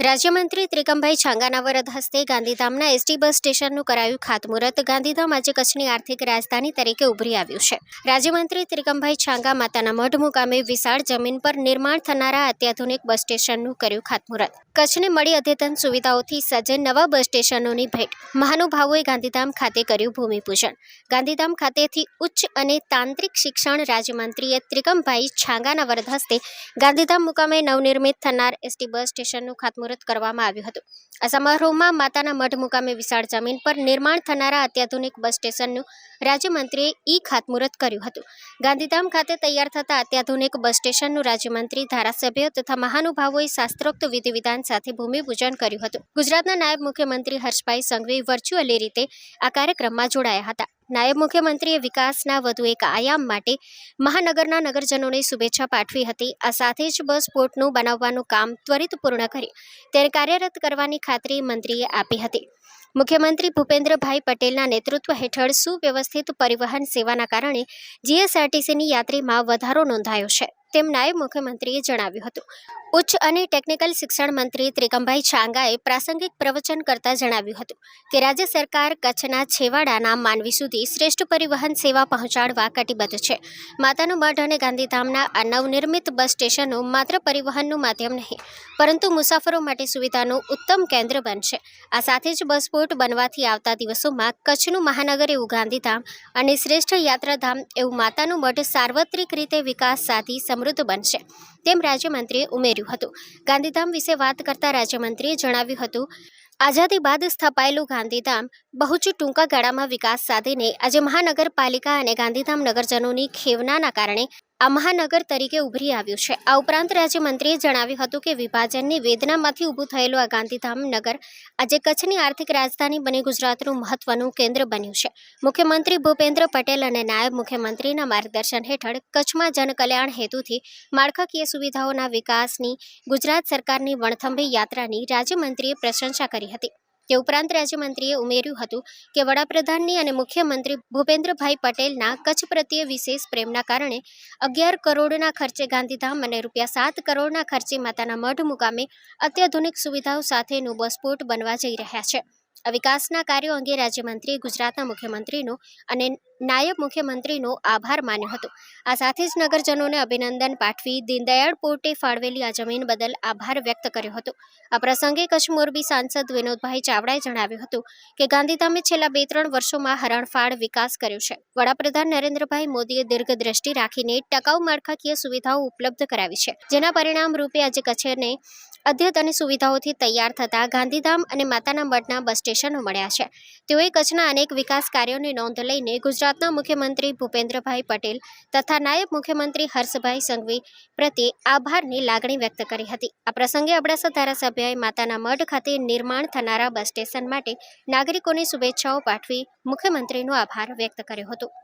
રાજ્યમંત્રી ત્રિકમભાઈ છાંગાના વરદ હસ્તે ગાંધીધામના એસટી બસ સ્ટેશનનું કરાયું ખાતમુહૂર્ત। ગાંધીધામ આજે કચ્છની આર્થિક રાજધાની તરીકે ઉભરી આવ્યું છે। રાજ્યમંત્રી ત્રિકમભાઈ છાંગા માતાના મઢ મુકામે વિશાળ જમીન પર નિર્માણ થનારા અત્યાધુનિક બસ સ્ટેશનનું કર્યું ખાતમુહૂર્ત। કચ્છને મળી અદ્યતન સુવિધાઓથી સજ્જ નવા બસ સ્ટેશનોની ભેટ મહાનુભાવોએ ગાંધીધામ ખાતે કર્યું ભૂમિપૂજન। ગાંધીધામ ખાતેથી ઉચ્ચ અને તાંત્રિક શિક્ષણ રાજ્યમંત્રીએ ત્રિકમભાઈ છાંગાના વરદ હસ્તે ગાંધીધામ મુકામે નવનિર્મિત થનાર એસટી બસ સ્ટેશનનું ખાતમુહૂર્ત કરવામાં આવ્યું હતું। આ સમારોહમાં માતાના મઢ મુકામે વિશાળ જમીન પર નિર્માણ થનારા અત્યાધુનિક બસ સ્ટેશનનું રાજ્યમંત્રીએ ખાતમુહૂર્ત કર્યું હતું। ગાંધીધામ ખાતે તૈયાર થતા અત્યાધુનિક બસ સ્ટેશનનું રાજ્યમંત્રી, ધારાસભ્યો તથા મહાનુભાવોએ શાસ્ત્રોક્ત વિધિવિધાન સાથે ભૂમિપૂજન કર્યું હતું। ગુજરાતના નાયબ મુખ્યમંત્રી હર્ષભાઈ સંઘવી વર્ચ્યુઅલી રીતે આ કાર્યક્રમમાં જોડાયા હતા। નાયબ મુખ્યમંત્રીએ વિકાસના વધુ એક આયામ માટે મહાનગરના નગરજનોને શુભેચ્છા પાઠવી હતી। આ સાથે જ બસ પોર્ટનું બનાવવાનું કામ ત્વરિત પૂર્ણ કરી તેને કાર્યરત કરવાની ખાતરી મંત્રીએ આપી હતી। મુખ્યમંત્રી ભૂપેન્દ્રભાઈ પટેલના નેતૃત્વ હેઠળ સુવ્યવસ્થિત પરિવહન સેવાના કારણે જીએસઆરટીસીની યાત્રીમાં વધારો નોંધાયો છે તેમ નાયબ મુખ્યમંત્રીએ જણાવ્યું હતું। ઉચ્ચ અને ટેકનિકલ શિક્ષણ મંત્રી ત્રિકમભાઈ છાંગાએ પ્રાસંગિક પ્રવચન કરતા જણાવ્યું હતું કે રાજ્ય સરકાર કચ્છના છેવાડાના માનવી સુધી શ્રેષ્ઠ પરિવહન સેવા પહોંચાડવા કટિબદ્ધ છે। માતાનું મઢ અને ગાંધીધામના આ નવનિર્મિત બસ સ્ટેશનો માત્ર પરિવહનનું માધ્યમ નહીં પરંતુ મુસાફરો માટે સુવિધાનું ઉત્તમ કેન્દ્ર બનશે। આ સાથે જ બસ પોર્ટ બનવાથી આવતા દિવસોમાં કચ્છનું મહાનગર એવું ગાંધીધામ અને શ્રેષ્ઠ યાત્રાધામ એવું માતાનું મઢ સાર્વત્રિક રીતે વિકાસ સાધી સમૃદ્ધ બનશે તેમ રાજ્યમંત્રીએ ઉમેર્યું હતું। ગાંધીધામ વિશે વાત કરતા રાજ્યમંત્રીએ જણાવ્યું હતું, આઝાદી બાદ સ્થપાયેલું ગાંધીધામ બહુ જ ટૂંકા ગાળામાં વિકાસ સાધીને આજે મહાનગરપાલિકા અને ગાંધીધામ નગરજનોની ખેવનાના કારણે આ મહાનગર તરીકે ઉભરી આવ્યું છે। આ ઉપરાંત રાજ્યમંત્રીએ જણાવ્યું હતું કે વિભાજનની વેદનામાંથી ઊભું થયેલું આ ગાંધીધામ નગર આજે કચ્છની આર્થિક રાજધાની બની ગુજરાતનું મહત્વનું કેન્દ્ર બન્યું છે। મુખ્યમંત્રી ભૂપેન્દ્ર પટેલ અને નાયબ મુખ્યમંત્રીના માર્ગદર્શન હેઠળ કચ્છમાં જનકલ્યાણ હેતુથી માળખાકીય સુવિધાઓના વિકાસની ગુજરાત સરકારની વણથંભી યાત્રાની રાજ્યમંત્રીએ પ્રશંસા કરી હતી। તે ઉપરાંત રાજ્યમંત્રીએ ઉમેર્યું હતું કે વડાપ્રધાનની અને મુખ્યમંત્રી ભૂપેન્દ્રભાઈ પટેલના કચ્છ પ્રત્યે વિશેષ પ્રેમના કારણે 11 કરોડના ખર્ચે ગાંધીધામ અને ₹7 કરોડના ખર્ચે માતાના મઢ મુકામે અત્યાધુનિક સુવિધાઓ સાથેનું બસ પોર્ટ બનવા જઈ રહ્યા છે। આ વિકાસના કાર્યો અંગે રાજ્યમંત્રીએ ગુજરાતના મુખ્યમંત્રીનો અને નાયબ મુખ્યમંત્રીનો આભાર માન્યો હતો। આ સાથે જ નગરજનોને અભિનંદન પાઠવી દીનદયાળ પોર્ટે ફાળવેલી આ જમીન બદલ આભાર વ્યક્ત કર્યો હતો। આ પ્રસંગે કચ્છ મોરબી સાંસદ વિનોદભાઈ ચાવડાએ જણાવ્યું હતું કે ગાંધીધામે છેલ્લા 2-3 વર્ષોમાં હરણફાળ વિકાસ કર્યો છે। વડાપ્રધાન નરેન્દ્રભાઈ મોદીએ દીર્ઘદ્રષ્ટિ રાખીને ટકાઉ માળખાકીય સુવિધાઓ ઉપલબ્ધ કરાવી છે, જેના પરિણામ રૂપે આજે કચ્છને અદ્યતન સુવિધાઓથી તૈયાર થતા ગાંધીધામ અને માતાના મઢના બસ સ્ટેશનો મળ્યા છે। તેઓએ કચ્છના અનેક વિકાસ કાર્યોની નોંધ લઈને ગુજરાતના મુખ્યમંત્રી ભૂપેન્દ્રભાઈ પટેલ તથા નાયબ મુખ્યમંત્રી હર્ષભાઈ સંઘવી પ્રત્યે આભારની લાગણી વ્યક્ત કરી હતી। આ પ્રસંગે અબડાસા ધારાસભ્યએ માતાના મઢ ખાતે નિર્માણ થનારા બસ સ્ટેશન માટે નાગરિકોને શુભેચ્છાઓ પાઠવી મુખ્યમંત્રીનો આભાર વ્યક્ત કર્યો હતો।